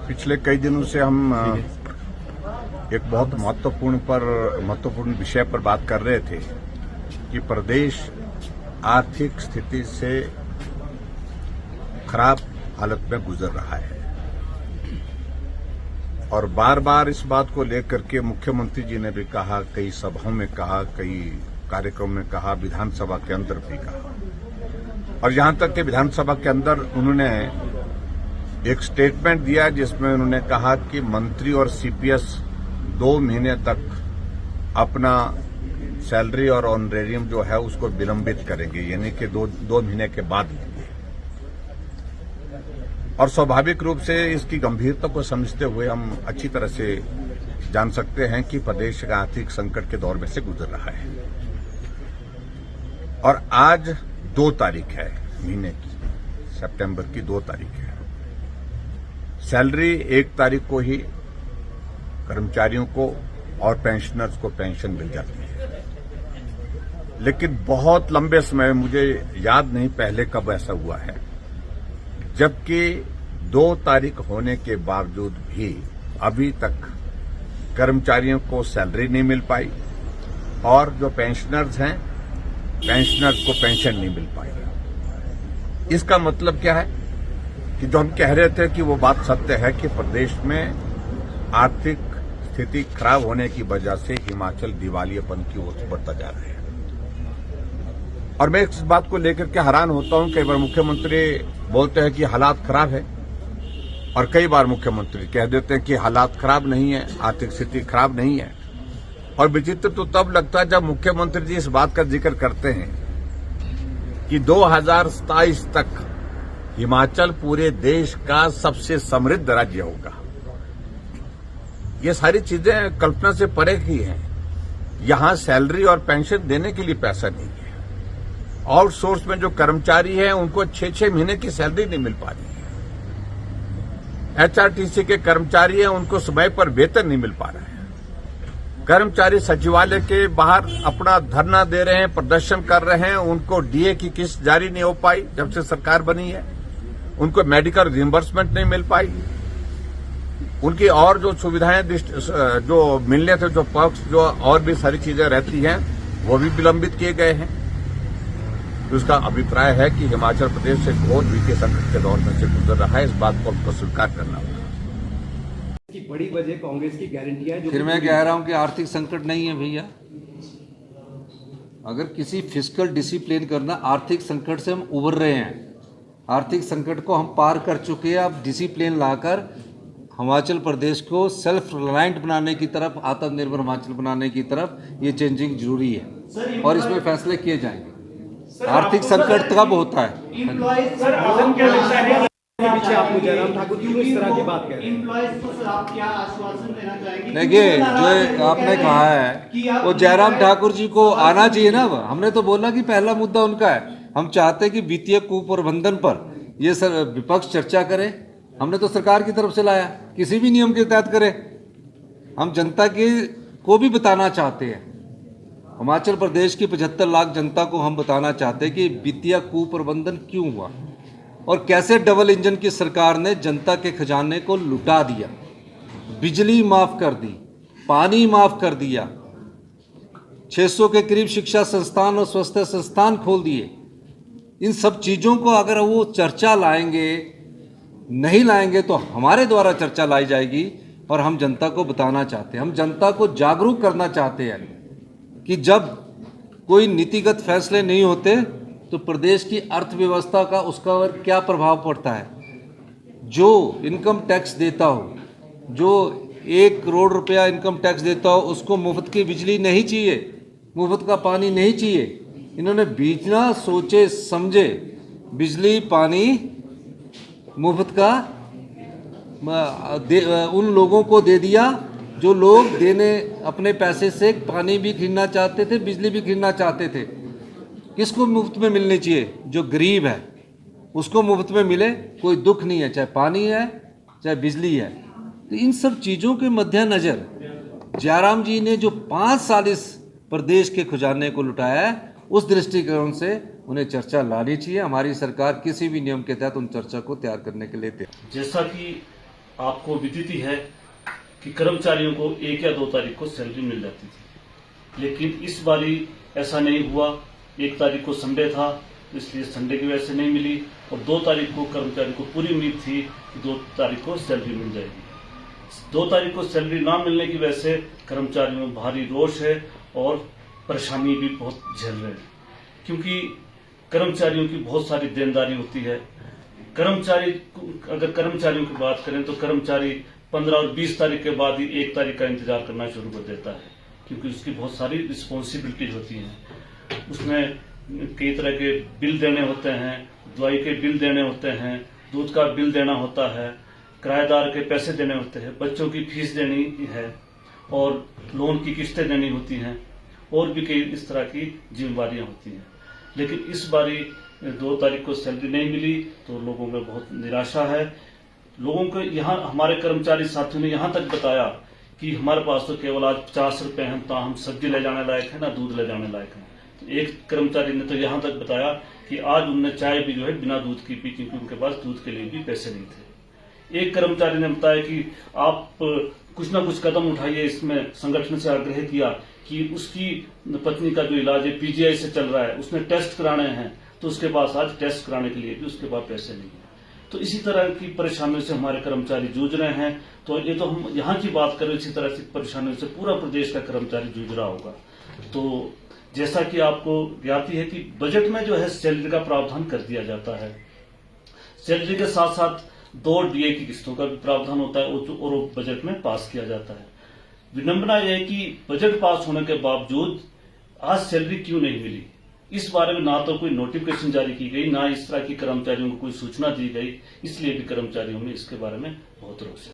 पिछले कई दिनों से हम एक बहुत महत्वपूर्ण विषय पर बात कर रहे थे कि प्रदेश आर्थिक स्थिति से खराब हालत में गुजर रहा है और बार बार इस बात को लेकर के मुख्यमंत्री जी ने भी कहा, कई सभाओं में कहा, कई कार्यक्रम में कहा, विधानसभा के अंदर भी कहा। और यहां तक कि विधानसभा के अंदर उन्होंने एक स्टेटमेंट दिया जिसमें उन्होंने कहा कि मंत्री और सीपीएस 2 महीने तक अपना सैलरी और ऑनरेरियम जो है उसको विलंबित करेंगे, यानी कि दो महीने के बाद लेंगे। और स्वाभाविक रूप से इसकी गंभीरता को समझते हुए हम अच्छी तरह से जान सकते हैं कि प्रदेश का आर्थिक संकट के दौर में से गुजर रहा है। और आज 2 तारीख है महीने की, सितंबर की 2 तारीख है। सैलरी 1 तारीख को ही कर्मचारियों को और पेंशनर्स को पेंशन मिल जाती है, लेकिन बहुत लंबे समय, मुझे याद नहीं पहले कब ऐसा हुआ है, जबकि 2 तारीख होने के बावजूद भी अभी तक कर्मचारियों को सैलरी नहीं मिल पाई और जो पेंशनर्स हैं, पेंशनर्स को पेंशन नहीं मिल पाई। इसका मतलब क्या है कि जो हम कह रहे थे कि वो बात सत्य है कि प्रदेश में आर्थिक स्थिति खराब होने की वजह से हिमाचल दिवालियापन की ओर बढ़ता जा रहा है। और मैं इस बात को लेकर के हैरान होता हूं। कई बार मुख्यमंत्री बोलते हैं कि हालात खराब है और कई बार मुख्यमंत्री कह देते हैं कि हालात खराब नहीं है, आर्थिक स्थिति खराब नहीं है। और विचित्र तो तब लगता है जब मुख्यमंत्री जी इस बात का जिक्र करते हैं कि 2027 तक हिमाचल पूरे देश का सबसे समृद्ध राज्य होगा। ये सारी चीजें कल्पना से परे की हैं। यहां सैलरी और पेंशन देने के लिए पैसा नहीं है। आउटसोर्स में जो कर्मचारी हैं उनको 6-6 महीने की सैलरी नहीं मिल पा रही है। एचआरटीसी के कर्मचारी हैं, उनको समय पर वेतन नहीं मिल पा रहा है। कर्मचारी सचिवालय के बाहर अपना धरना दे रहे हैं, प्रदर्शन कर रहे हैं, उनको डीए की किस्त जारी नहीं हो पाई जब से सरकार बनी है। उनको मेडिकल रिइंबर्समेंट नहीं मिल पाई। उनकी और जो सुविधाएं जो मिलने थे, जो पर्क्स, जो और भी सारी चीजें रहती हैं, वो भी विलंबित किए गए हैं। तो उसका अभिप्राय है कि हिमाचल प्रदेश एक बहुत वित्तीय संकट के दौर में से गुजर रहा है। इस बात को हमको स्वीकार करना होगा। की बड़ी वजह कांग्रेस की गारंटी है। फिर मैं कह रहा हूं कि आर्थिक संकट नहीं है भैया। अगर किसी फिस्कल डिसिप्लिन करना, आर्थिक संकट से हम उबर रहे हैं, आर्थिक संकट को हम पार कर चुके हैं। अब डिसिप्लिन लाकर हिमाचल प्रदेश को सेल्फ रिलायंट बनाने की तरफ, आत्मनिर्भर हिमाचल बनाने की तरफ ये चेंजिंग जरूरी है और इसमें फैसले किए जाएंगे। आर्थिक संकट कब होता है? पीछे आपको जयराम ठाकुर क्यों इस तरह की बात कह रहे हैं? देखिए, जो आपने कहा है वो जयराम ठाकुर जी को आना चाहिए ना। हमने तो बोला कि पहला मुद्दा उनका है। हम चाहते हैं कि वित्तीय कुप्रबंधन पर ये विपक्ष चर्चा करे। हमने तो सरकार की तरफ से लाया, किसी भी नियम के तहत करे। हम जनता को भी बताना चाहते हैं, हिमाचल प्रदेश की 75 लाख जनता को हम बताना चाहते हैं कि वित्तीय कुप्रबंधन क्यों हुआ और कैसे डबल इंजन की सरकार ने जनता के खजाने को लुटा दिया। बिजली माफ कर दी, पानी माफ कर दिया, 600 के करीब शिक्षा संस्थान और स्वास्थ्य संस्थान खोल दिए। इन सब चीज़ों को अगर वो चर्चा लाएंगे, नहीं लाएंगे तो हमारे द्वारा चर्चा लाई जाएगी और हम जनता को बताना चाहते हैं, हम जनता को जागरूक करना चाहते हैं कि जब कोई नीतिगत फैसले नहीं होते तो प्रदेश की अर्थव्यवस्था का उसका क्या प्रभाव पड़ता है। जो इनकम टैक्स देता हो, जो 1 करोड़ रुपया इनकम टैक्स देता हो, उसको मुफ्त की बिजली नहीं चाहिए, मुफ्त का पानी नहीं चाहिए। इन्होंने बिना सोचे समझे बिजली पानी मुफ्त का उन लोगों को दे दिया जो लोग देने अपने पैसे से पानी भी खरीदना चाहते थे, बिजली भी खरीदना चाहते थे। किसको मुफ्त में मिलनी चाहिए? जो गरीब है उसको मुफ्त में मिले, कोई दुख नहीं है, चाहे पानी है चाहे बिजली है। तो इन सब चीज़ों के मद्देनजर जयराम जी ने जो 5 साल इस प्रदेश के खजाने को लुटाया है, उस दृष्टिकोण से उन्हें चर्चा लानी चाहिए। हमारी सरकार किसी भी नियम के तहत उन चर्चा को तैयार करने के लिए तैयार। जैसा कि आपको विदित ही है कि कर्मचारियों को 1 या 2 तारीख को सैलरी मिल जाती थी, लेकिन इस बारी ऐसा नहीं हुआ। 1 तारीख को संडे था, इसलिए संडे की वजह से नहीं मिली, और 2 तारीख को कर्मचारी को पूरी उम्मीद थी कि 2 तारीख को सैलरी मिल जाएगी। 2 तारीख को सैलरी ना मिलने की वजह से कर्मचारियों में भारी रोष है और परेशानी भी बहुत झेल रहे हैं, क्योंकि कर्मचारियों की बहुत सारी देनदारी होती है। अगर कर्मचारियों की बात करें तो कर्मचारी 15 और 20 तारीख के बाद ही 1 तारीख का इंतजार करना शुरू कर देता है, क्योंकि उसकी बहुत सारी रिस्पॉन्सिबिलिटीज होती हैं। उसमें कई तरह के बिल देने होते हैं, दवाई के बिल देने होते हैं, दूध का बिल देना होता है, किराएदार के पैसे देने होते हैं, बच्चों की फीस देनी है, और लोन की किस्तें देनी होती हैं, और भी कई इस तरह की जिम्मेवारियां होती हैं। लेकिन इस बारी 2 तारीख को सैलरी नहीं मिली तो लोगों में बहुत निराशा है। लोगों को यहाँ हमारे कर्मचारी साथियों ने यहाँ तक बताया कि हमारे पास तो केवल आज 50 रुपए हैं, तो हम सब्जी ले जाने लायक है ना दूध ले जाने लायक है। तो एक कर्मचारी ने तो यहाँ तक बताया कि आज उनने चाय भी जो है बिना दूध की पी, क्योंकि उनके पास दूध के लिए भी पैसे नहीं थे। एक कर्मचारी ने बताया कि आप कुछ ना कुछ कदम उठाइए। इसमें संगठन से आग्रह किया कि उसकी पत्नी का जो इलाज है पीजीआई से चल रहा है, उसने टेस्ट कराने हैं, तो उसके पास आज टेस्ट कराने के लिए भी उसके पास पैसे नहीं है। तो इसी तरह की परेशानियों से हमारे कर्मचारी जूझ रहे हैं। तो ये तो हम यहाँ की बात करें, इसी तरह से परेशानियों से पूरा प्रदेश का कर्मचारी जूझ रहा होगा। तो जैसा कि आपको ज्ञात ही है कि बजट में जो है सैलरी का प्रावधान कर दिया जाता है। सैलरी के साथ साथ 2 डीए की किस्तों का भी प्रावधान होता है, और वो बजट में पास किया जाता है। विडंबना यह है कि बजट पास होने के बावजूद आज सैलरी क्यों नहीं मिली, इस बारे में ना तो कोई नोटिफिकेशन जारी की गई, ना इस तरह की कर्मचारियों को कोई सूचना दी गई। इसलिए भी कर्मचारियों में इसके बारे में बहुत रोष है।